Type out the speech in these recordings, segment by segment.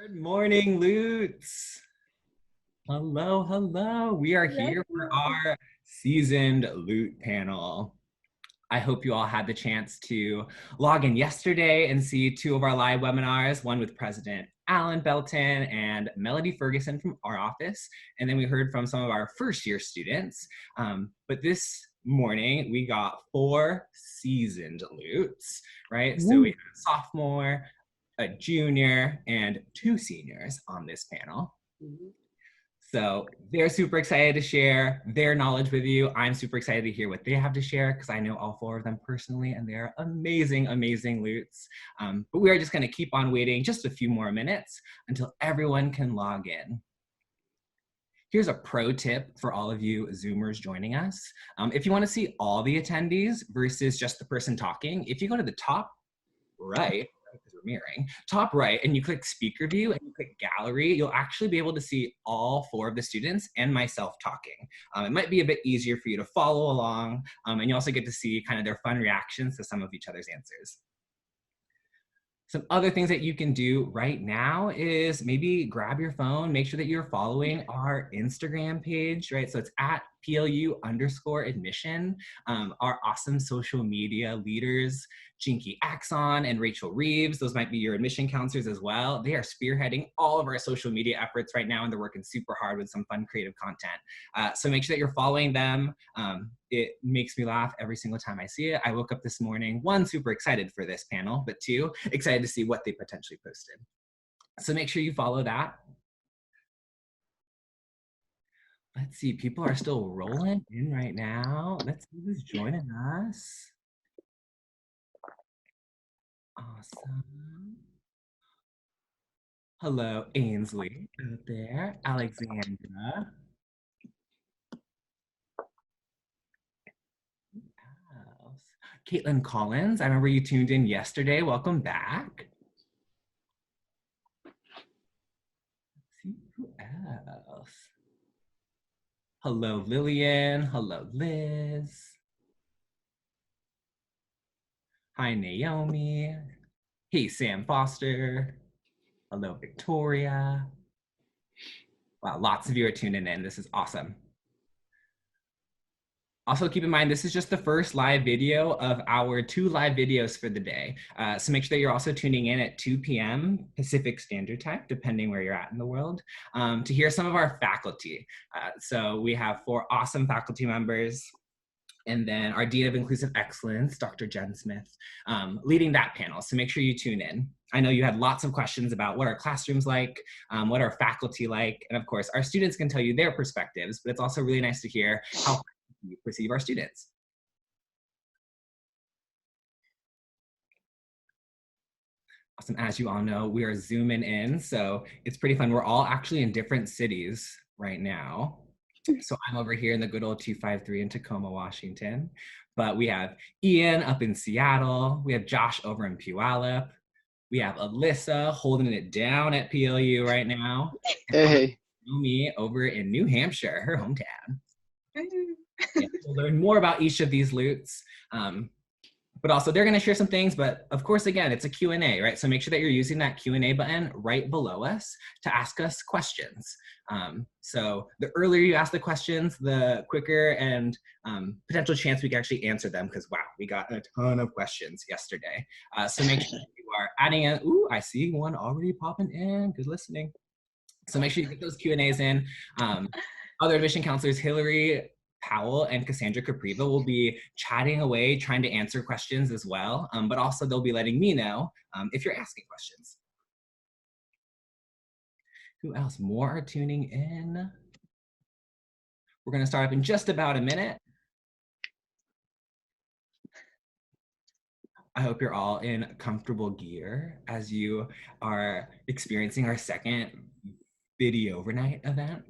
Good morning, Lutes. Hello, hello. We are here for our seasoned Loot panel. I hope you all had the chance to log in yesterday and see two of our live webinars, one with President Alan Belton and Melody Ferguson from our office. And then we heard from some of our first year students. But this morning we got 4 seasoned Lutes, right? So we have a sophomore, a junior, and 2 seniors on this panel. So they're super excited to share their knowledge with you. I'm super excited to hear what they have to share because I know all 4 of them personally and they're amazing, amazing Lutes. But we are just gonna keep on waiting just a few more minutes until everyone can log in. Here's a pro tip for all of you Zoomers joining us. If you wanna see all the attendees versus just the person talking, if you go to the top right, because we're mirroring, top right, and you click speaker view and you click gallery, you'll actually be able to see all 4 of the students and myself talking. It might be a bit easier for you to follow along, and you also get to see kind of their fun reactions to some of each other's answers. Some other things that you can do right now is maybe grab your phone, make sure that you're following our Instagram page, right? So it's at PLU_admission. Our awesome social media leaders, Jinky Axon and Rachel Reeves, those might be your admission counselors as well. They are spearheading all of our social media efforts right now, and they're working super hard with some fun creative content. So make sure that you're following them. It makes me laugh every single time I see it. I woke up this morning, 1, super excited for this panel, but 2, excited to see what they potentially posted. So make sure you follow that. Let's see, people are still rolling in right now. Let's see who's joining us. Awesome. Hello, Ainsley out there, Alexandra. Caitlin Collins, I remember you tuned in yesterday. Welcome back. Let's see who else. Hello, Lillian. Hello, Liz. Hi, Naomi. Hey, Sam Foster. Hello, Victoria. Wow, lots of you are tuning in. This is awesome. Also keep in mind, this is just the first live video of our 2 live videos for the day. So make sure that you're also tuning in at 2 p.m. Pacific Standard Time, depending where you're at in the world, to hear some of our faculty. So we have 4 awesome faculty members. And then our Dean of Inclusive Excellence, Dr. Jen Smith, leading that panel. So make sure you tune in. I know you had lots of questions about what our classrooms like, what our faculty like, and of course, our students can tell you their perspectives, but it's also really nice to hear how we perceive our students. Awesome, as you all know, we are zooming in, so it's pretty fun. We're all actually in different cities right now. So I'm over here in the good old 253 in Tacoma, Washington, but we have Ian up in Seattle. We have Josh over in Puyallup. We have Alyssa holding it down at PLU right now. Hey. Me over in New Hampshire, her hometown. Yeah, we'll learn more about each of these Lutes. But also they're gonna share some things, but of course, again, it's a Q&A, right? So make sure that you're using that Q&A button right below us to ask us questions. So the earlier you ask the questions, the quicker and potential chance we can actually answer them, because wow, we got a ton of questions yesterday. So make sure that you are adding in, ooh, I see one already popping in, good listening. So make sure you get those Q&As in. Other admission counselors, Hillary Powell and Cassandra Capriva, will be chatting away, trying to answer questions as well, but also they'll be letting me know if you're asking questions. Who else? More are tuning in. We're gonna start up in just about a minute. I hope you're all in comfortable gear as you are experiencing our second VideOverKnight event.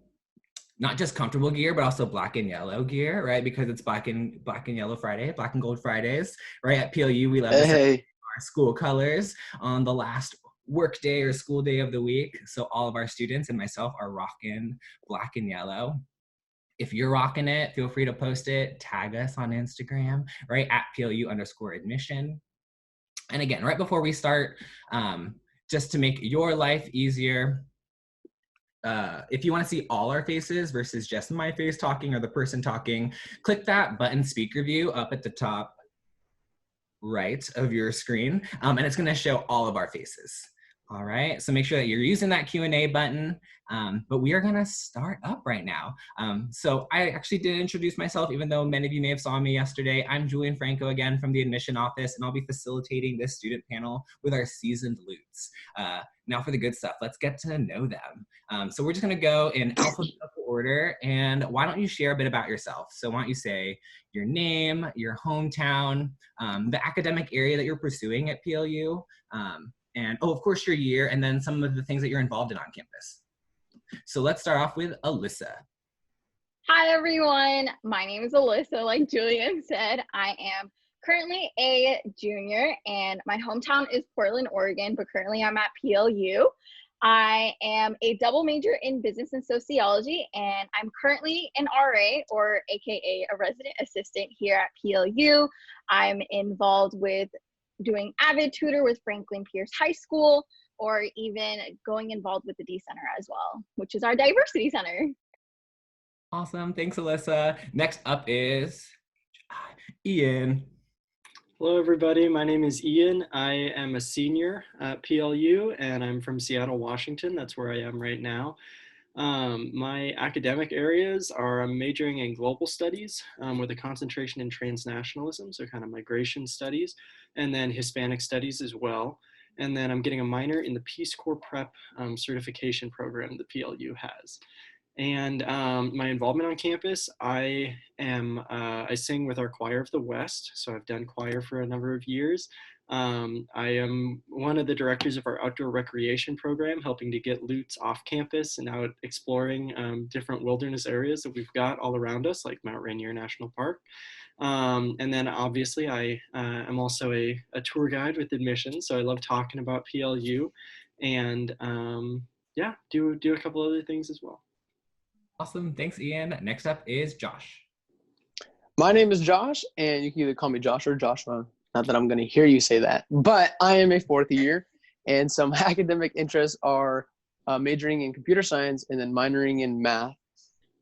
Not just comfortable gear, but also black and yellow gear, right? Because it's black and yellow Friday, black and gold Fridays, right? At PLU, we love to celebrate our school colors on the last work day or school day of the week. So all of our students and myself are rocking black and yellow. If you're rocking it, feel free to post it, tag us on Instagram, right? At PLU_admission. And again, right before we start, just to make your life easier, if you want to see all our faces versus just my face talking or the person talking, click that button speaker view up at the top right of your screen, and it's going to show all of our faces. All right, so make sure that you're using that Q&A button, but we are going to start up right now. So I actually did introduce myself, even though many of you may have saw me yesterday. I'm Julian Franco again from the admission office, and I'll be facilitating this student panel with our seasoned Lutes. Now for the good stuff, let's get to know them. So we're just going to go in alphabetical order, and why don't you share a bit about yourself? So why don't you say your name, your hometown, the academic area that you're pursuing at PLU, and of course your year, and then some of the things that you're involved in on campus. So let's start off with Alyssa. Hi everyone, my name is Alyssa. Like Julian said, I am currently a junior and my hometown is Portland, Oregon, but currently I'm at PLU. I am a double major in business and sociology, and I'm currently an RA, or AKA a resident assistant here at PLU. I'm involved with doing Avid Tutor with Franklin Pierce High School, or even going involved with the D Center as well, which is our diversity center. Awesome, thanks Alyssa. Next up is Ian. Hello everybody, my name is Ian. I am a senior at PLU and I'm from Seattle, Washington. That's where I am right now. My academic areas are I'm majoring in global studies with a concentration in transnationalism, so kind of migration studies, and then Hispanic studies as well. And then I'm getting a minor in the Peace Corps Prep certification program the PLU has. And my involvement on campus, I sing with our Choir of the West, so I've done choir for a number of years. I am one of the directors of our outdoor recreation program, helping to get Lutes off campus and out exploring different wilderness areas that we've got all around us, like Mount Rainier National Park. And then obviously I am also a tour guide with admissions, so I love talking about PLU and yeah, do a couple other things as well. Awesome, thanks Ian. Next up is Josh. My name is Josh, and you can either call me Josh or Joshua. Not that I'm going to hear you say that, but I am a fourth year, and some academic interests are majoring in computer science and then minoring in math.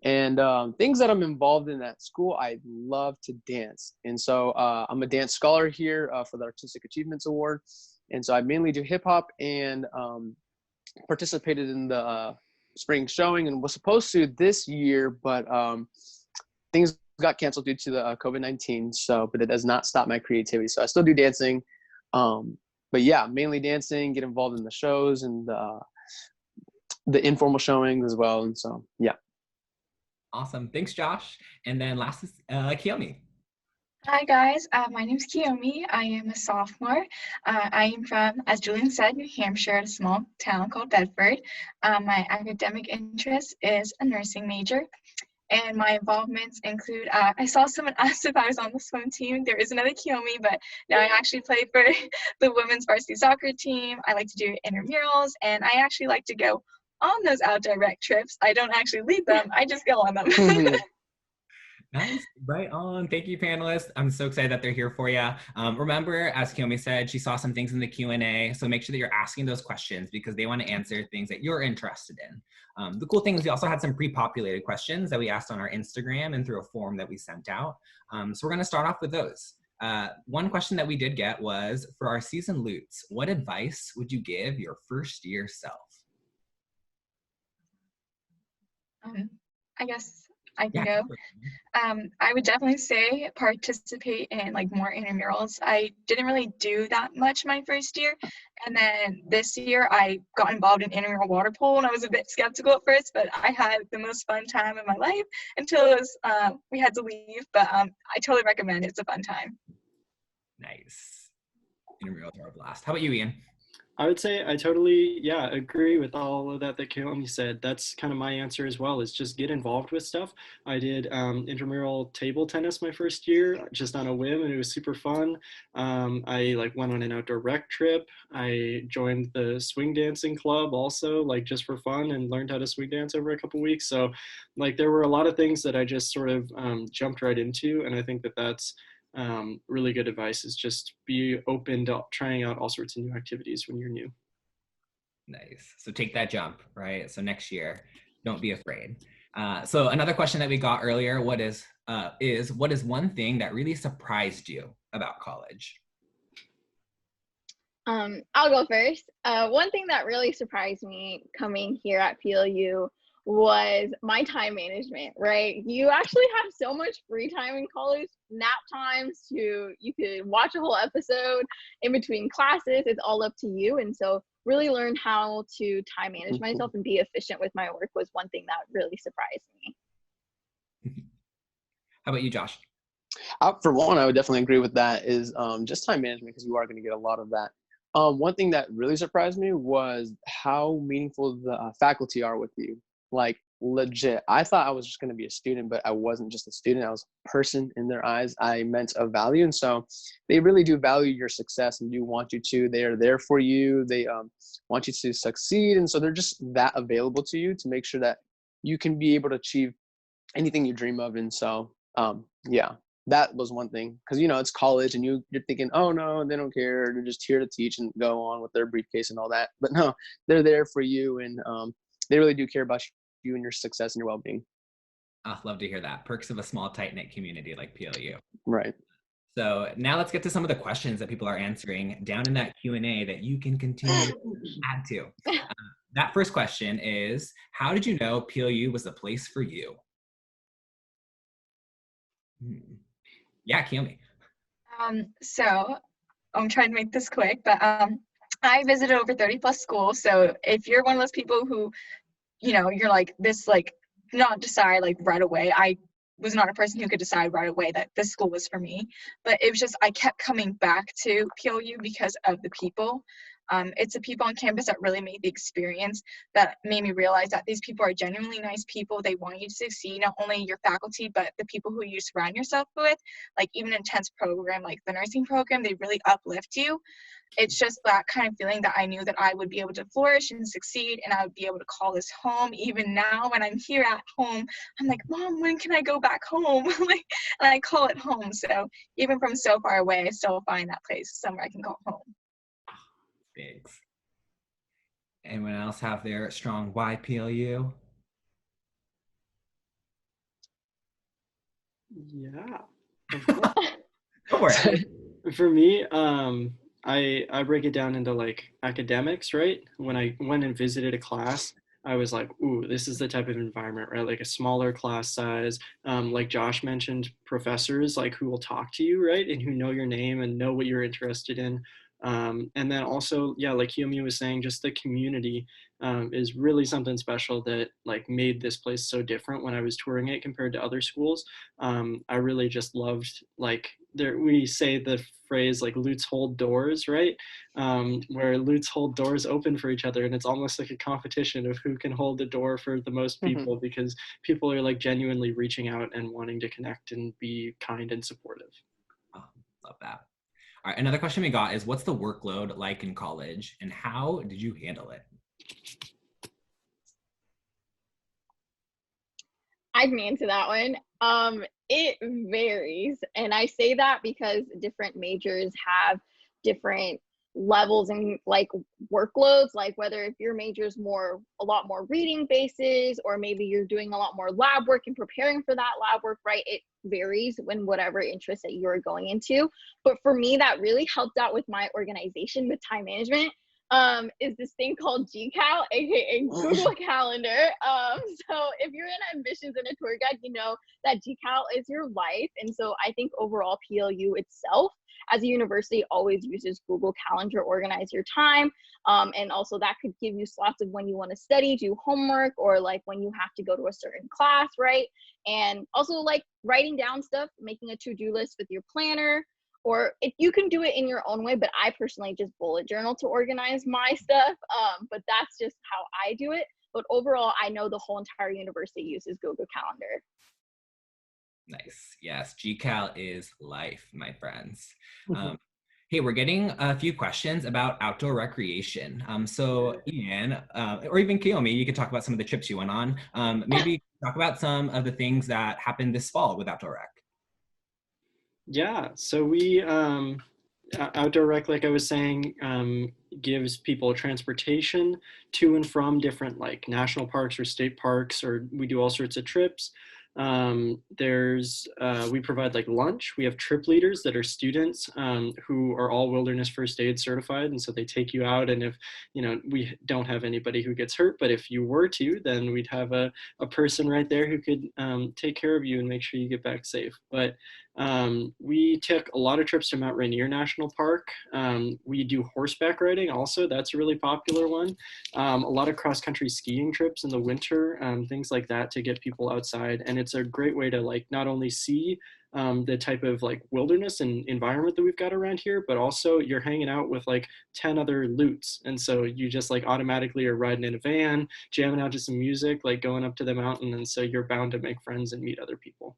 And things that I'm involved in at school, I love to dance. And so I'm a dance scholar here for the Artistic Achievements Award. And so I mainly do hip hop and participated in the spring showing and was supposed to this year, but things got canceled due to the COVID-19. So, but it does not stop my creativity. So I still do dancing. But yeah, mainly dancing, get involved in the shows and the informal showings as well. And so, yeah. Awesome, thanks Josh. And then last is Kiyomi. Hi guys, my name is Kiyomi. I am a sophomore. I am from, as Julian said, New Hampshire, a small town called Bedford. My academic interest is a nursing major, and my involvements include, I saw someone asked if I was on the swim team. There is another Kiyomi, but now I actually play for the women's varsity soccer team. I like to do intramurals, and I actually like to go on those outdoor rec trips. I don't actually lead them, I just go on them. Nice, right on. Thank you, panelists. I'm so excited that they're here for you. Remember, as Kiyomi said, she saw some things in the Q&A, so make sure that you're asking those questions because they want to answer things that you're interested in. The cool thing is we also had some pre-populated questions that we asked on our Instagram and through a form that we sent out. So we're going to start off with those. One question that we did get was, for our seasoned Lutes, what advice would you give your first year self? I guess I can go. I would definitely say participate in like more intramurals. I didn't really do that much my first year, and then this year I got involved in intramural water polo, and I was a bit skeptical at first, but I had the most fun time of my life until it was we had to leave. But I totally recommend it. It's a fun time. Nice. Intramurals are a blast. How about you, Ian? I would say I totally, agree with all of that Kiyomi said. That's kind of my answer as well, is just get involved with stuff. I did intramural table tennis my first year, just on a whim, and it was super fun. I went on an outdoor rec trip. I joined the swing dancing club also, just for fun, and learned how to swing dance over a couple weeks. So there were a lot of things that I just sort of jumped right into, and I think that that's really good advice, is just be open to trying out all sorts of new activities when you're new. Nice. So take that jump, right? So next year, don't be afraid. So another question that we got earlier, what is one thing that really surprised you about college? I'll go first. One thing that really surprised me coming here at PLU was my time management, right? You actually have so much free time in college, nap times you could watch a whole episode in between classes. It's all up to you. And so really learn how to time manage myself and be efficient with my work was one thing that really surprised me. How about you, Josh? For one, I would definitely agree with that is just time management, because you are going to get a lot of that. One thing that really surprised me was how meaningful the faculty are with you. Like legit, I thought I was just going to be a student, but I wasn't just a student. I was a person in their eyes. I meant a value. And so they really do value your success and do want you to. They are there for you. They want you to succeed. And so they're just that available to you to make sure that you can be able to achieve anything you dream of. And so, yeah, that was one thing. Because, it's college and you're thinking, oh, no, they don't care. They're just here to teach and go on with their briefcase and all that. But no, they're there for you. And they really do care about you and your success and your well-being. I'd love to hear that. Perks of a small, tight-knit community like PLU. Right. So now let's get to some of the questions that people are answering down in that Q&A that you can continue to add to. That first question is, how did you know PLU was the place for you? Yeah, Kiyomi. So I'm trying to make this quick, but I visited over 30 plus schools. So if you're one of those people who, you're like this, like not decide like right away. I was not a person who could decide right away that this school was for me, but it was just, I kept coming back to PLU because of the people. It's the people on campus that really made the experience, that made me realize that these people are genuinely nice people. They want you to succeed, not only your faculty, but the people who you surround yourself with. Like even an intense program like the nursing program, they really uplift you. It's just that kind of feeling that I knew that I would be able to flourish and succeed, and I would be able to call this home. Even now when I'm here at home, I'm like, Mom, when can I go back home? And I call it home. So even from so far away, I still find that place somewhere I can call home. Thanks. Anyone else have their strong why PLU? Yeah. Go for it. For me, I break it down into like academics, right? When I went and visited a class, I was like, ooh, this is the type of environment, right? Like a smaller class size. Like Josh mentioned, professors like who will talk to you, right? And who know your name and know what you're interested in. And then also, yeah, like Kiyomi was saying, just the community is really something special that like made this place so different when I was touring it compared to other schools. I really just loved, like, we say the phrase like lutes hold doors, right? Where lutes hold doors open for each other, and it's almost like a competition of who can hold the door for the most people, because people are like genuinely reaching out and wanting to connect and be kind and supportive. Oh, love that. All right, another question we got is, what's the workload like in college and how did you handle it? I can answer that one. It varies. And I say that because different majors have different levels and like workloads, like whether if your major is a lot more reading basis, or maybe you're doing a lot more lab work and preparing for that lab work, right? It varies when whatever interest that you're going into. But for me, that really helped out with my organization with time management. Is this thing called GCal, aka Google Calendar. So if you're in admissions and a tour guide, you know that GCal is your life. And so I think overall PLU itself as a university always uses Google Calendar to organize your time. And also that could give you slots of when you want to study, do homework, or like when you have to go to a certain class, right? And also like writing down stuff, making a to-do list with your planner, or if you can do it in your own way, but I personally just bullet journal to organize my stuff. But that's just how I do it. But overall, I know the whole entire university uses Google Calendar. Nice. Yes, GCal is life, my friends. Hey, we're getting a few questions about outdoor recreation. So Ian, or even Kiyomi, you could talk about some of the trips you went on. Maybe talk about some of the things that happened this fall with outdoor rec. Yeah, so we, outdoor rec, like I was saying, gives people transportation to and from different like national parks or state parks, or we do all sorts of trips. We provide like lunch. We have trip leaders that are students who are all wilderness first aid certified, and so they take you out, and if we don't have anybody who gets hurt, but if you were to, then we'd have a person right there who could take care of you and make sure you get back safe. But we took a lot of trips to Mount Rainier National Park. We do horseback riding also. That's a really popular one. A lot of cross-country skiing trips in the winter, things like that to get people outside. And it's a great way to like not only see the type of like wilderness and environment that we've got around here, but also you're hanging out with like 10 other loots. And so you just like automatically are riding in a van, jamming out to some music, like going up to the mountain. And so you're bound to make friends and meet other people.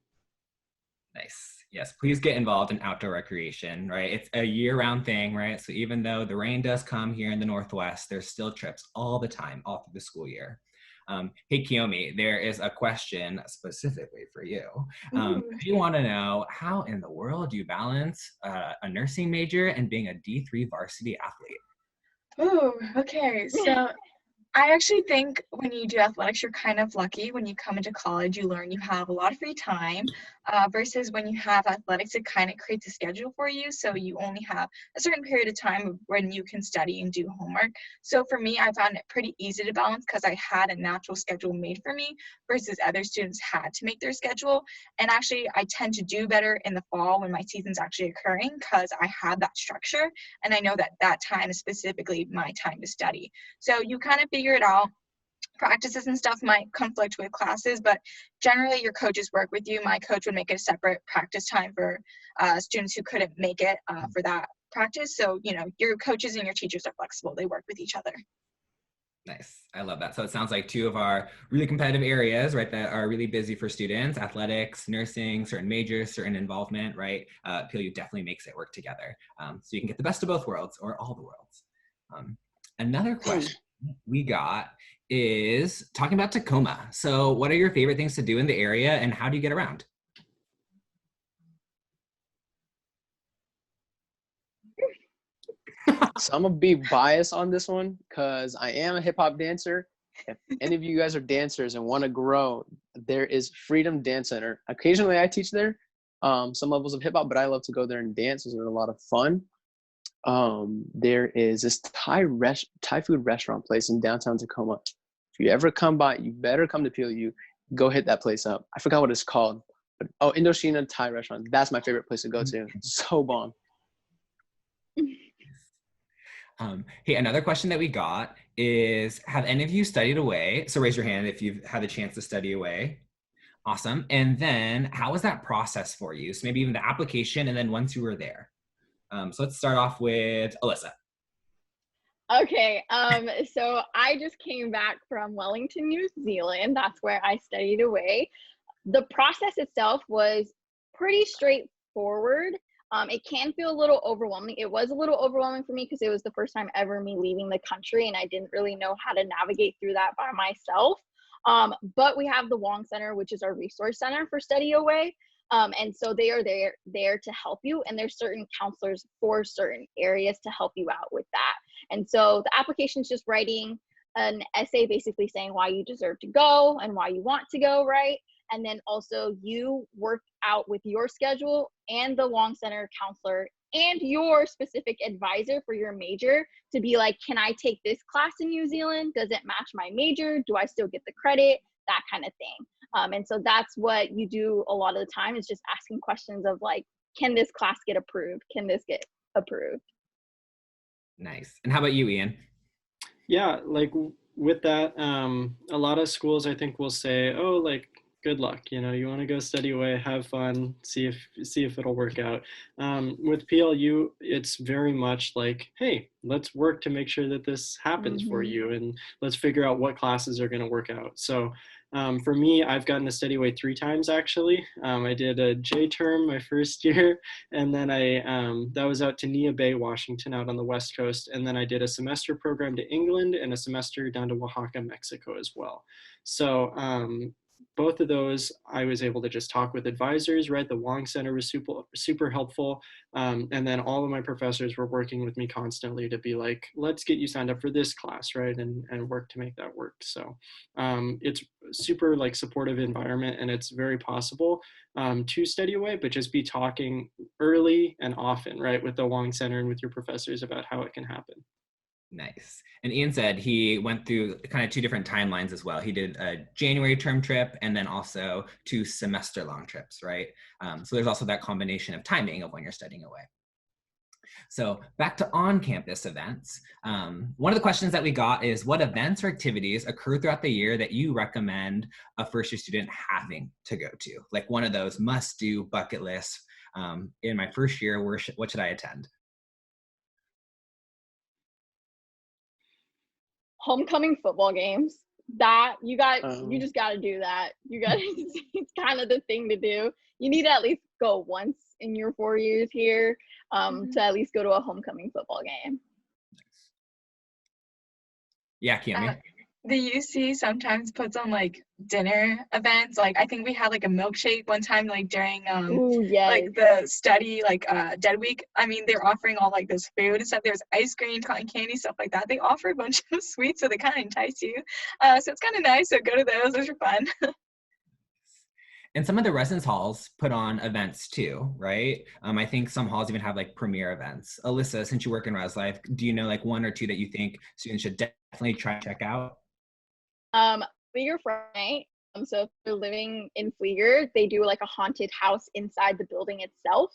Nice. Yes, please get involved in outdoor recreation, right? It's a year-round thing, right? So even though the rain does come here in the Northwest, there's still trips all the time, all through the school year. Hey, Kiyomi, there is a question specifically for you. You want to know how in the world do you balance a nursing major and being a D3 varsity athlete? Oh, okay. So I actually think when you do athletics, you're kind of lucky. When you come into college, you learn you have a lot of free time versus when you have athletics, it kind of creates a schedule for you. So you only have a certain period of time when you can study and do homework. So for me, I found it pretty easy to balance because I had a natural schedule made for me versus other students had to make their schedule. And actually, I tend to do better in the fall when my season's actually occurring because I have that structure. And I know that that time is specifically my time to study. So you kind of figure it out. Practices and stuff might conflict with classes, but generally your coaches work with you. My coach would make a separate practice time for students who couldn't make it for that practice. So, your coaches and your teachers are flexible. They work with each other. Nice. I love that. So it sounds like two of our really competitive areas, right, that are really busy for students: athletics, nursing, certain majors, certain involvement, right? PLU definitely makes it work together. So you can get the best of both worlds, or all the worlds. Another question we got is talking about Tacoma. So what are your favorite things to do in the area, and how do you get around? So I'm gonna be biased on this one because I am a hip hop dancer. If any of you guys are dancers and want to grow, there is Freedom Dance Center. Occasionally I teach there, some levels of hip hop, but I love to go there and dance. It's a lot of fun. There is this Thai food restaurant place in downtown Tacoma. If you ever come by, you better come to PLU. Go hit that place up. I forgot what it's called, but Indochina Thai restaurant. That's my favorite place to go to. So bomb. Hey, another question that we got is, have any of you studied away? So raise your hand if you've had a chance to study away. Awesome. And then how was that process for you? So maybe even the application, and then once you were there. So let's start off with Alyssa. Okay, so I just came back from Wellington, New Zealand. That's where I studied away. The process itself was pretty straightforward. It can feel a little overwhelming. It was a little overwhelming for me because it was the first time ever me leaving the country, and I didn't really know how to navigate through that by myself. But we have the Wong Center, which is our resource center for study away. And so they are there to help you, and there's certain counselors for certain areas to help you out with that. And so the application is just writing an essay basically saying why you deserve to go and why you want to go, right? And then also you work out with your schedule and the Wong Center counselor and your specific advisor for your major to be like, can I take this class in New Zealand? Does it match my major? Do I still get the credit? That kind of thing. And so that's what you do a lot of the time, is just asking questions of like, can this class get approved? Can this get approved? Nice. And how about you, Ian? Yeah, like with that, a lot of schools I think will say, oh, like, good luck, you want to go study away, have fun, see if it'll work out. With PLU, it's very much like, hey, let's work to make sure that this happens for you, and let's figure out what classes are going to work out. So for me, I've gotten to study away 3 times actually. I did a J term my first year, and then that was out to Nia Bay, Washington, out on the West Coast, and then I did a semester program to England and a semester down to Oaxaca, Mexico as well. So both of those, I was able to just talk with advisors, right? The Wong Center was super helpful. And then all of my professors were working with me constantly to be like, let's get you signed up for this class, right? And work to make that work. So it's super like supportive environment, and it's very possible to study away, but just be talking early and often, right? With the Wong Center and with your professors about how it can happen. Nice. And Ian said he went through kind of two different timelines as well. He did a January term trip and then also 2 semester long trips, right? So there's also that combination of timing of when you're studying away. So back to on-campus events. One of the questions that we got is, what events or activities occur throughout the year that you recommend a first-year student having to go to? Like one of those must-do bucket lists. In my first year, what should I attend? Homecoming football games. That you just got to do that. You got it's kind of the thing to do. You need to at least go once in your 4 years here to at least go to a homecoming football game. Yeah, Kiyomi. The UC sometimes puts on like dinner events. Like I think we had like a milkshake one time, like during like the study dead week. I mean, they're offering all like this food and stuff. There's ice cream, cotton candy, stuff like that. They offer a bunch of sweets, so they kind of entice you. So it's kind of nice. So go to those. Those are fun. And some of the residence halls put on events too, right? I think some halls even have like premiere events. Alyssa, since you work in Res Life, do you know like 1 or 2 that you think students should definitely try to check out? Flieger Friday. So if you're living in Flieger, they do like a haunted house inside the building itself.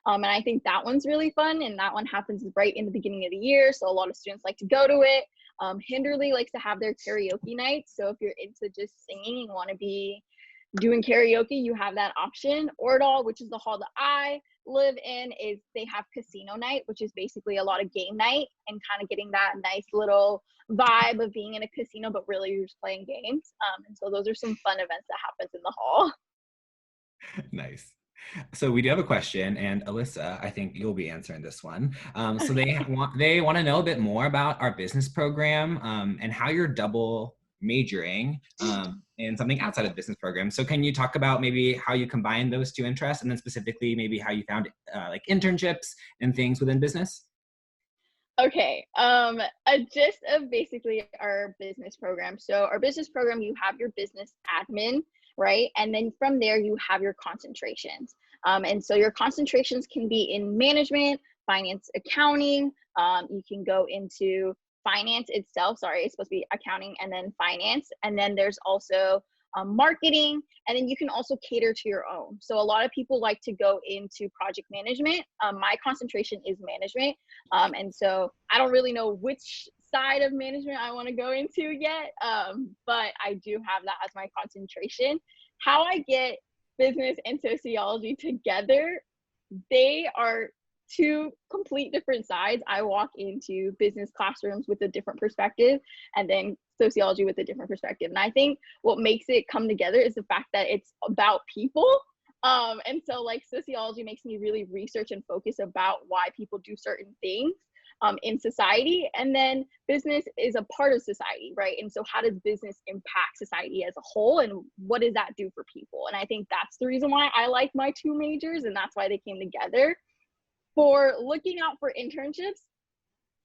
And I think that one's really fun. And that one happens right in the beginning of the year. So a lot of students like to go to it. Hinderly likes to have their karaoke nights. So if you're into just singing and want to be doing karaoke, you have that option. Ordal, which is the hall that I live in, is they have casino night, which is basically a lot of game night and kind of getting that nice little vibe of being in a casino, but really you're just playing games. And so those are some fun events that happens in the hall. Nice. So we do have a question, and Alyssa, I think you'll be answering this one. So they want to know a bit more about our business program and how you're double majoring in something outside of the business program. So can you talk about maybe how you combine those 2 interests, and then specifically maybe how you found like internships and things within business? Okay, a gist of basically our business program. So our business program, you have your business admin, right? And then from there, you have your concentrations. And so your concentrations can be in management, finance, accounting. You can go into finance itself. Sorry, it's supposed to be accounting and then finance. And then there's also marketing, and then you can also cater to your own. So a lot of people like to go into project management. My concentration is management. And so I don't really know which side of management I want to go into yet, but I do have that as my concentration. How I get business and sociology together, they are 2 complete different sides. I walk into business classrooms with a different perspective, and then sociology with a different perspective. And I think what makes it come together is the fact that it's about people. And so like sociology makes me really research and focus about why people do certain things in society. And then business is a part of society, right? And so how does business impact society as a whole, and what does that do for people? And I think that's the reason why I like my 2 majors, and that's why they came together. For looking out for internships,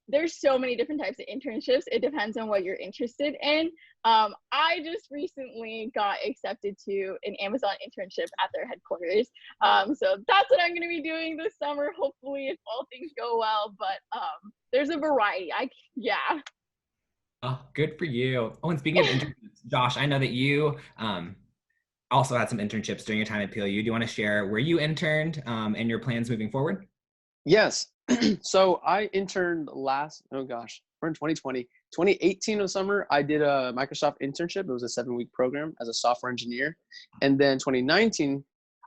there's so many different types of internships. It depends on what you're interested in. I just recently got accepted to an Amazon internship at their headquarters. So that's what I'm going to be doing this summer, hopefully, if all things go well. But there's a variety. Yeah. Oh, good for you. Oh, and speaking of internships, Josh, I know that you also had some internships during your time at PLU. Do you want to share where you interned and your plans moving forward? Yes. So I interned we're in 2020. 2018 of summer, I did a Microsoft internship. It was a 7-week program as a software engineer. And then 2019,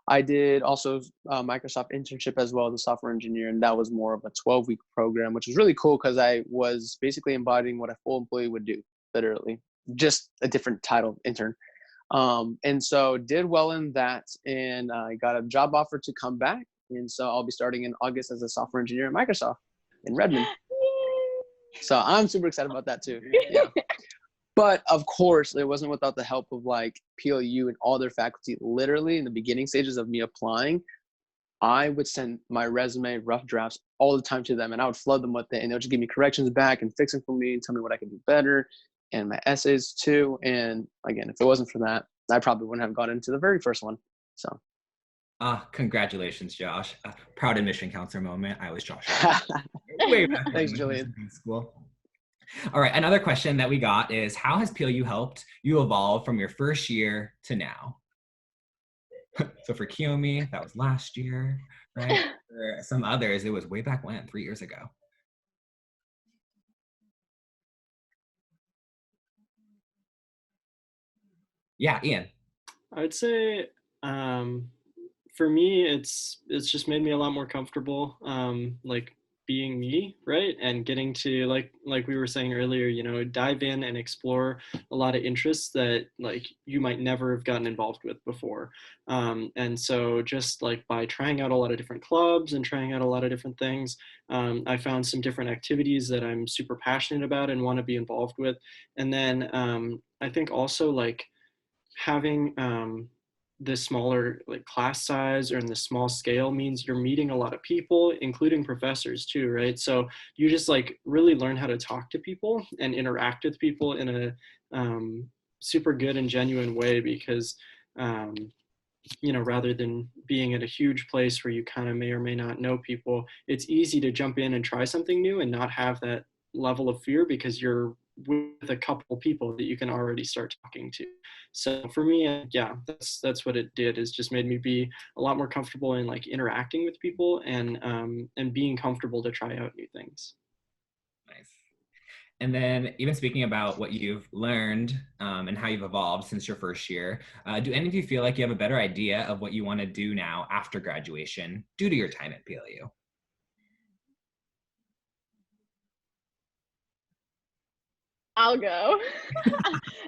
I did also a Microsoft internship as well as a software engineer. And that was more of a 12-week program, which was really cool because I was basically embodying what a full employee would do, literally, just a different title, intern. And so did well in that, and I got a job offer to come back. And so I'll be starting in August as a software engineer at Microsoft in Redmond. So I'm super excited about that too. Yeah. But of course, it wasn't without the help of like PLU and all their faculty. Literally in the beginning stages of me applying, I would send my resume, rough drafts all the time to them, and I would flood them with it, and they'll just give me corrections back and fix it for me and tell me what I can do better, and my essays too. And again, if it wasn't for that, I probably wouldn't have got into the very first one. So. Congratulations, Josh. Proud admission counselor moment. I was Josh. Way back Thanks, when Julian. in school. All right, another question that we got is, how has PLU helped you evolve from your first year to now? So for Kiyomi, that was last year, right? For some others, it was way back when, 3 years ago. Yeah, Ian. I would say for me, it's just made me a lot more comfortable, like being me, right? And getting to like we were saying earlier, you know, dive in and explore a lot of interests that like you might never have gotten involved with before. And so just like by trying out a lot of different clubs and trying out a lot of different things, I found some different activities that I'm super passionate about and want to be involved with. And then I think also like having the smaller like class size or in the small scale means you're meeting a lot of people, including professors too, right? So you just like really learn how to talk to people and interact with people in a super good and genuine way, because you know, rather than being at a huge place where you kind of may or may not know people, it's easy to jump in and try something new and not have that level of fear because you're with a couple people that you can already start talking to. So for me, yeah, that's what it did, is just made me be a lot more comfortable in like interacting with people and being comfortable to try out new things. Nice. And then even speaking about what you've learned and how you've evolved since your first year, do any of you feel like you have a better idea of what you want to do now after graduation due to your time at PLU? I'll go.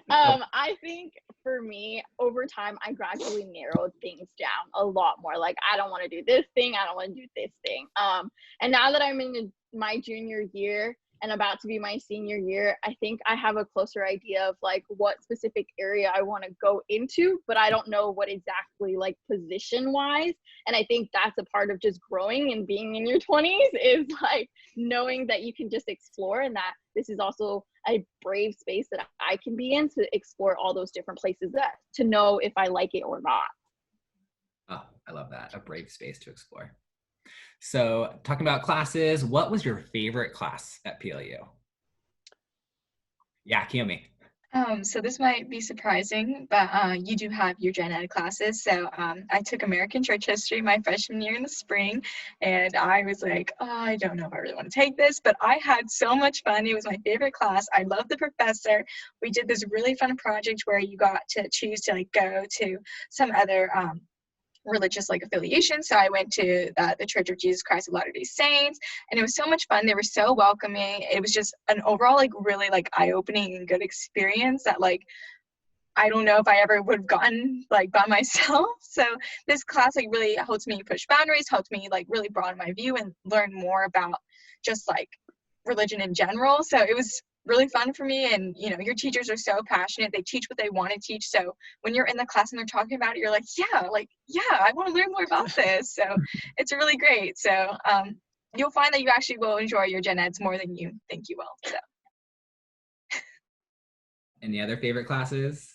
I think for me, over time, I gradually narrowed things down a lot more. Like, I don't want to do this thing. I don't want to do this thing. And now that I'm in my junior year and about to be my senior year, I think I have a closer idea of like what specific area I want to go into, but I don't know what exactly like position wise. And I think that's a part of just growing and being in your 20s, is like knowing that you can just explore, and that this is also a brave space that I can be in to explore all those different places, that to know if I like it or not. Oh, I love that. A brave space to explore. So talking about classes, what was your favorite class at PLU? Yeah, Kiyomi. So this might be surprising, but you do have your gen ed classes. So I took American Church History my freshman year in the spring, and I was like, oh, I don't know if I really want to take this, but I had so much fun. It was my favorite class. I loved the professor. We did this really fun project where you got to choose to like go to some other religious like affiliation. So I went to the Church of Jesus Christ of Latter-day Saints, and it was so much fun. They were so welcoming. It was just an overall like really like eye-opening and good experience that like I don't know if I ever would have gotten like by myself. So this class like really helped me push boundaries, helped me like really broaden my view and learn more about just like religion in general. So it was really fun for me. And you know, your teachers are so passionate. They teach what they want to teach. So when you're in the class and they're talking about it, you're like, yeah, I want to learn more about this. So it's really great. So you'll find that you actually will enjoy your gen eds more than you think you will. So Any other favorite classes?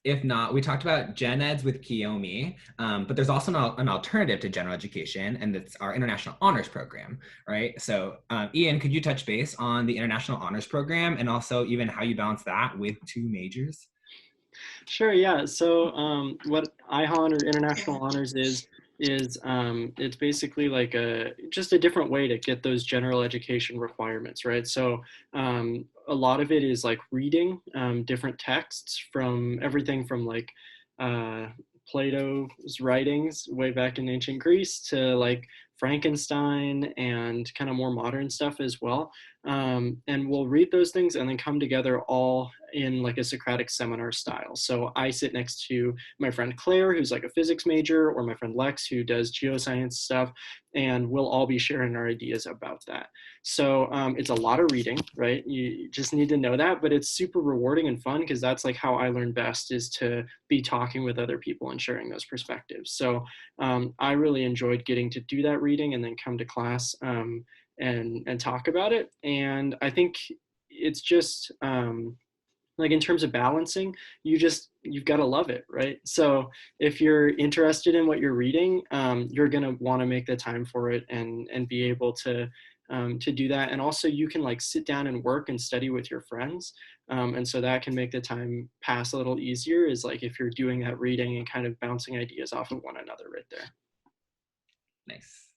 If not, we talked about gen eds with Kiyomi, but there's also an alternative to general education, and it's our International Honors Program, right? So Ian, could you touch base on the International Honors Program and also even how you balance that with 2 majors? Sure, yeah. So what IHON or International Honors is it's basically like just a different way to get those general education requirements, right? So a lot of it is like reading different texts from everything from like Plato's writings way back in ancient Greece to like Frankenstein and kind of more modern stuff as well. And we'll read those things and then come together all in like a Socratic seminar style. So I sit next to my friend Claire, who's like a physics major, or my friend Lex, who does geoscience stuff, and we'll all be sharing our ideas about that. So it's a lot of reading, right? You just need to know that, but it's super rewarding and fun, because that's like how I learn best, is to be talking with other people and sharing those perspectives. So I really enjoyed getting to do that reading and then come to class and talk about it. And I think it's just like, in terms of balancing, you've got to love it, right? So if you're interested in what you're reading, you're going to want to make the time for it and be able to do that. And also, you can like sit down and work and study with your friends, and so that can make the time pass a little easier, is like if you're doing that reading and kind of bouncing ideas off of one another right there. Nice.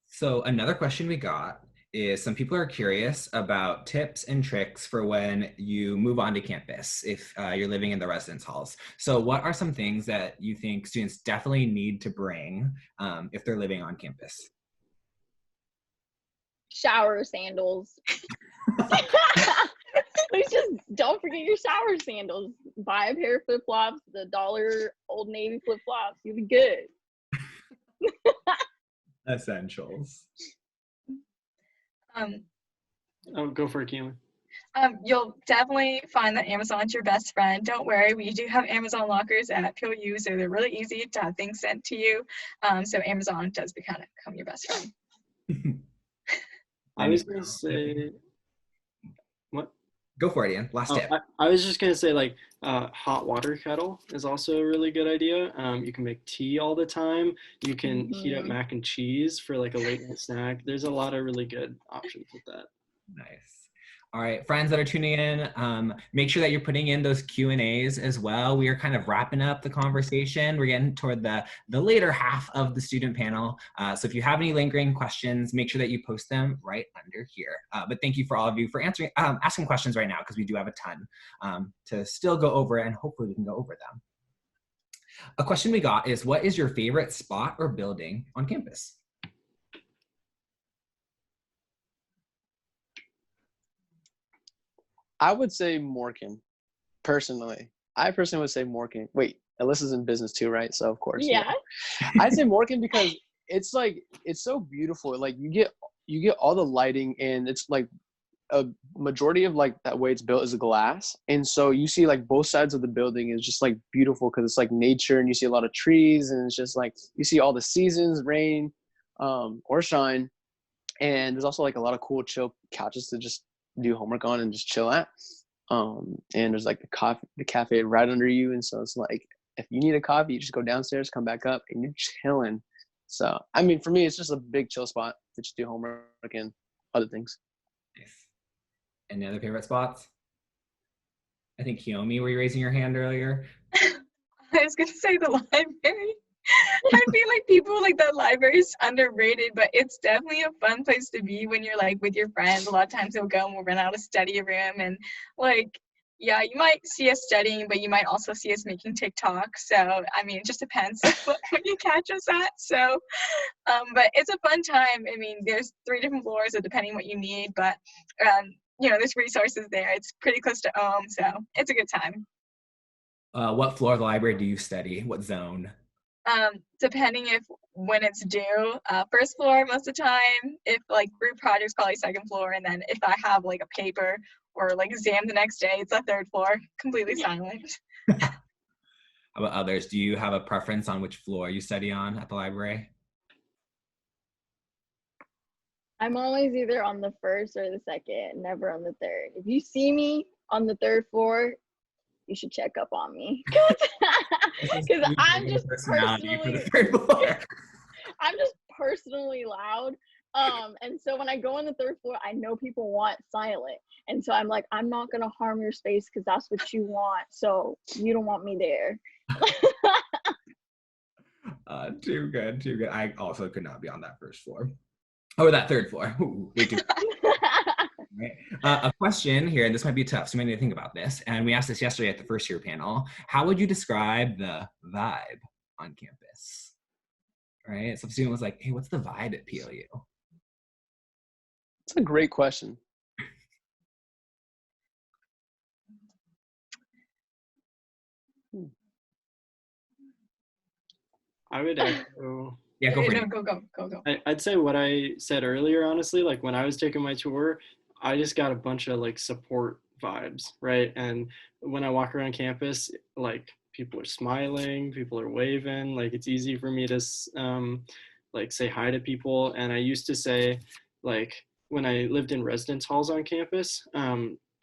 So another question we got is, some people are curious about tips and tricks for when you move on to campus, if you're living in the residence halls. So what are some things that you think students definitely need to bring if they're living on campus? Shower sandals. Please just don't forget your shower sandals. Buy a pair of flip-flops, the $1 Old Navy flip-flops. You'll be good. Essentials. Oh, go for it, Kiyomi. You'll definitely find that Amazon's your best friend. Don't worry, we do have Amazon lockers at PLU, so they're really easy to have things sent to you. So Amazon does become your best friend. I was going to say, what? Go for it, Ian. Last tip. I was just going to say, like, hot water kettle is also a really good idea. You can make tea all the time. You can heat up mac and cheese for like a late night snack. There's a lot of really good options with that. Nice. All right, friends that are tuning in, make sure that you're putting in those Q&As as well. We are kind of wrapping up the conversation. We're getting toward the later half of the student panel. So if you have any lingering questions, make sure that you post them right under here. But thank you for all of you for asking questions right now, because we do have a ton to still go over, and hopefully we can go over them. A question we got is, what is your favorite spot or building on campus? I would say Morgan, personally. I personally would say Morgan. Wait, Alyssa's in business too, right? So of course. Yeah. I'd say Morgan because it's like, it's so beautiful. Like you get all the lighting, and it's like a majority of like that way it's built is glass. And so you see like both sides of the building is just like beautiful, because it's like nature, and you see a lot of trees, and it's just like, you see all the seasons, rain or shine. And there's also like a lot of cool chill couches to just do homework on and just chill at. And there's like the cafe right under you. And so it's like, if you need a coffee, you just go downstairs, come back up, and you're chilling. So, I mean, for me, it's just a big chill spot to just do homework and other things. Nice. Any other favorite spots? I think Kiyomi, were you raising your hand earlier? I was gonna say the library. I feel like people like the library is underrated, but it's definitely a fun place to be when you're like with your friends. A lot of times we'll go and we'll rent out a study room, and like, yeah, you might see us studying, but you might also see us making TikTok. So, I mean, it just depends what you catch us at. So, but it's a fun time. I mean, there's 3 different floors, so depending what you need, but you know, there's resources there. It's pretty close to home, so it's a good time. What floor of the library do you study? What zone? Depending when it's due, first floor most of the time. If like group projects, probably second floor. And then if I have like a paper or like exam the next day, it's the 3rd floor, completely silent. How about others? Do you have a preference on which floor you study on at the library? I'm always either on the 1st or the 2nd, never on the 3rd. If you see me on the 3rd floor, you should check up on me, because I'm just personally loud. And so when I go on the 3rd floor, I know people want silent, and so I'm like, I'm not gonna harm your space because that's what you want, so you don't want me there. Too good, too good. I also could not be on that 1st floor or that 3rd floor. Ooh, way too Right. A question here, and this might be tough, so you might need to think about this. And we asked this yesterday at the 1st year panel. How would you describe the vibe on campus? Right? Some student was like, hey, what's the vibe at PLU? That's a great question. I would echo. Yeah, go for No, it. go. I'd say what I said earlier, honestly, like when I was taking my tour, I just got a bunch of like support vibes, right? And when I walk around campus, like people are smiling, people are waving, like it's easy for me to like say hi to people. And I used to say, like when I lived in residence halls on campus,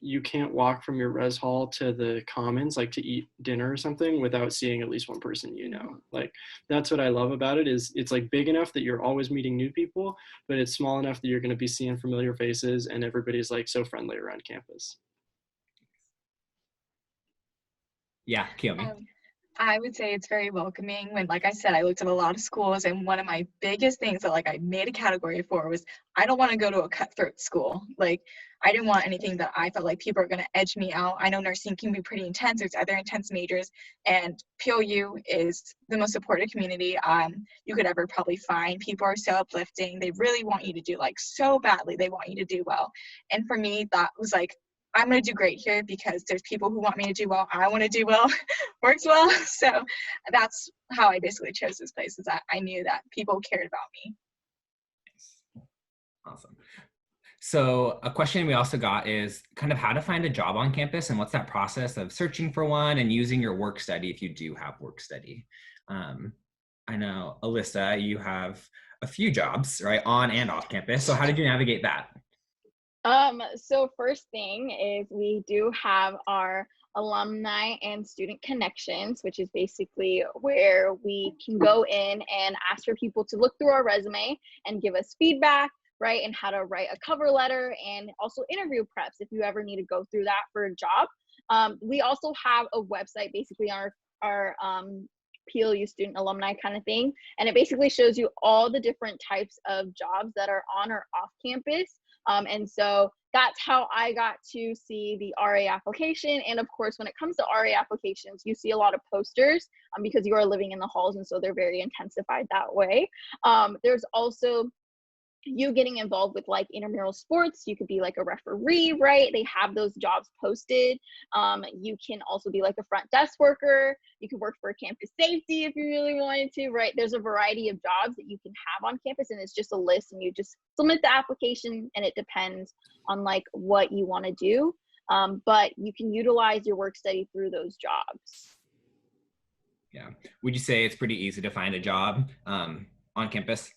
you can't walk from your res hall to the commons, like to eat dinner or something, without seeing at least one person you know. Like that's what I love about it, is it's like big enough that you're always meeting new people, but it's small enough that you're going to be seeing familiar faces, and everybody's like so friendly around campus. Yeah, Kiyomi. I would say it's very welcoming. When, like I said, I looked at a lot of schools, and one of my biggest things that like I made a category for was I don't want to go to a cutthroat school. Like I didn't want anything that I felt like people are going to edge me out. I know nursing can be pretty intense. There's other intense majors, and PLU is the most supportive community you could ever probably find. People are so uplifting. They really want you to do like so badly. They want you to do well. And for me, that was like, I'm going to do great here because there's people who want me to do well. I want to do well, works well. So that's how I basically chose this place, is that I knew that people cared about me. Awesome. So a question we also got is kind of how to find a job on campus, and what's that process of searching for one and using your work study if you do have work study. I know, Alyssa, you have a few jobs, right, on and off campus. So how did you navigate that? So first thing is we do have our alumni and student connections, which is basically where we can go in and ask for people to look through our resume and give us feedback, right, and how to write a cover letter, and also interview preps if you ever need to go through that for a job. We also have a website, basically our PLU student alumni kind of thing, and it basically shows you all the different types of jobs that are on or off campus. And so that's how I got to see the RA application. And of course, when it comes to RA applications, you see a lot of posters because you are living in the halls, and so they're very intensified that way. There's also you getting involved with like intramural sports. You could be like a referee, right? They have those jobs posted. You can also be like a front desk worker. You can work for campus safety if you really wanted to, right? There's a variety of jobs that you can have on campus, and it's just a list, and you just submit the application, and it depends on like what you want to do. But you can utilize your work study through those jobs. Yeah. Would you say it's pretty easy to find a job on campus?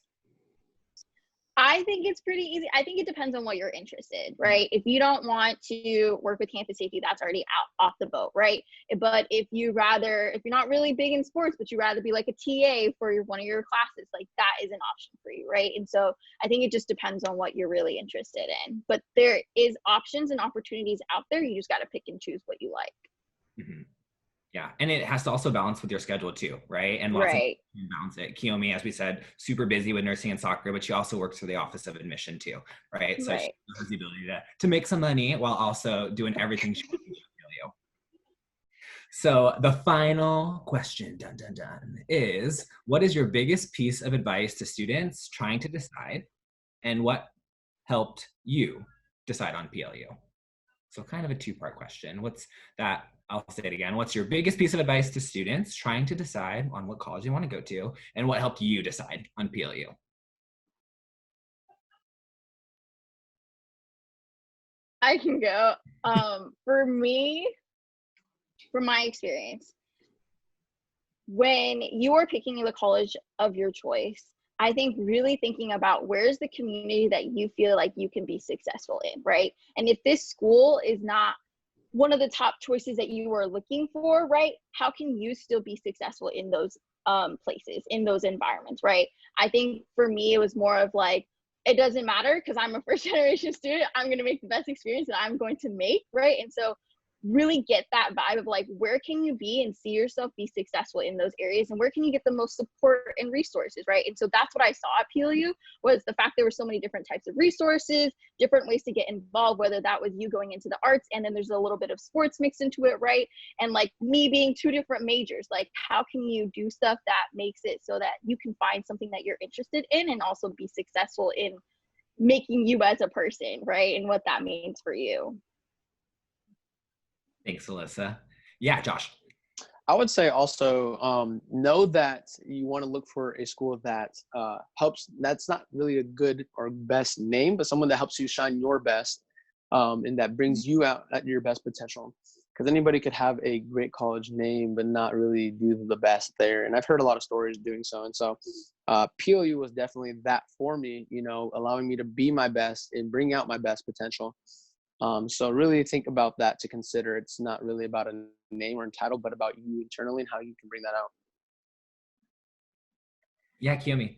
I think it's pretty easy. I think it depends on what you're interested, right? If you don't want to work with campus safety, that's already out off the boat, right? But if you're not really big in sports, but you'd rather be like a TA for one of your classes, like that is an option for you, right? And so I think it just depends on what you're really interested in. But there is options and opportunities out there. You just got to pick and choose what you like. Mm-hmm. Yeah, and it has to also balance with your schedule too, right? And lots right. of balance it. Kiyomi, as we said, super busy with nursing and soccer, but she also works for the Office of Admission too, right? So she has the ability to make some money while also doing everything she wants to do. So the final question, dun dun dun, is what is your biggest piece of advice to students trying to decide, and what helped you decide on PLU? So kind of a two-part question. What's that? I'll say it again. What's your biggest piece of advice to students trying to decide on what college you want to go to, and what helped you decide on PLU? I can go. For me, from my experience, when you are picking the college of your choice, I think really thinking about where's the community that you feel like you can be successful in, right? And if this school is not one of the top choices that you are looking for, right, how can you still be successful in those places, in those environments, right? I think for me, it was more of like, it doesn't matter because I'm a first generation student. I'm going to make the best experience that I'm going to make, right? And so really get that vibe of like, where can you be and see yourself be successful in those areas, and where can you get the most support and resources, right? And so that's what I saw at PLU, was the fact there were so many different types of resources, different ways to get involved, whether that was you going into the arts and then there's a little bit of sports mixed into it, right? And like me being two different majors, like how can you do stuff that makes it so that you can find something that you're interested in and also be successful in making you as a person, right? And what that means for you. Thanks, Alyssa. Yeah, Josh. I would say also know that you want to look for a school that helps. That's not really a good or best name, but someone that helps you shine your best, and that brings you out at your best potential. Because anybody could have a great college name, but not really do the best there. And I've heard a lot of stories doing so. And so PLU was definitely that for me, you know, allowing me to be my best and bring out my best potential. So really think about that to consider. It's not really about a name or a title, but about you internally and how you can bring that out. Yeah, Kiyomi.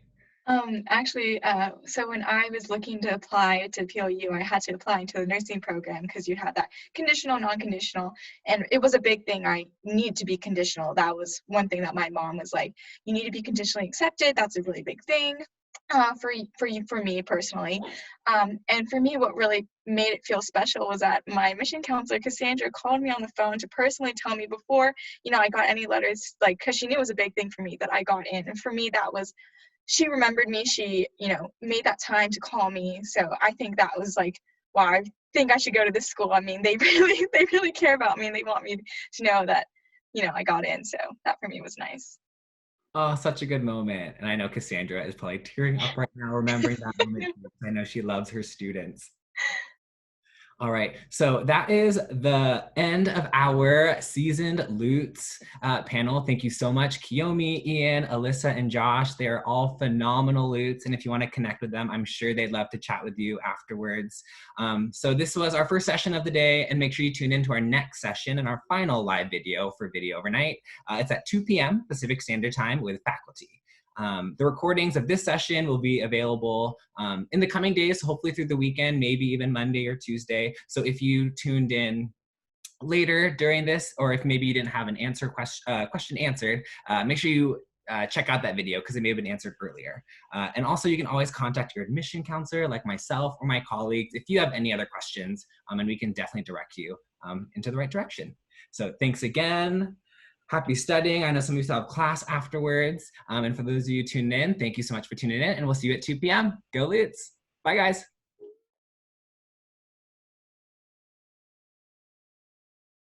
Actually, so when I was looking to apply to PLU, I had to apply into the nursing program because you had that conditional, non-conditional, and it was a big thing. I need to be conditional. That was one thing that my mom was like, you need to be conditionally accepted. That's a really big thing. For me personally, and for me, what really made it feel special was that my admission counselor Cassandra called me on the phone to personally tell me before, you know, I got any letters, like, because she knew it was a big thing for me that I got in, and for me that was, she remembered me. She, you know, made that time to call me. So I think that was like, wow, I think I should go to this school. I mean, they really care about me, and they want me to know that, you know, I got in. So that for me was nice. Oh, such a good moment. And I know Cassandra is probably tearing up right now, remembering that moment. I know she loves her students. All right, so that is the end of our seasoned Lutes panel. Thank you so much, Kiyomi, Ian, Alyssa, and Josh. They're all phenomenal Lutes, and if you want to connect with them, I'm sure they'd love to chat with you afterwards. So this was our first session of the day, and make sure you tune in to our next session and our final live video for VideOverKnight. It's at 2 p.m. Pacific Standard Time with faculty. The recordings of this session will be available in the coming days, hopefully through the weekend, maybe even Monday or Tuesday. So if you tuned in later during this, or if maybe you didn't have an question answered, make sure you check out that video because it may have been answered earlier. And also you can always contact your admission counselor like myself or my colleagues if you have any other questions, and we can definitely direct you into the right direction. So thanks again. Happy studying. I know some of you still have class afterwards. And for those of you tuning in, thank you so much for tuning in, and we'll see you at 2 p.m. Go Lutes. Bye, guys.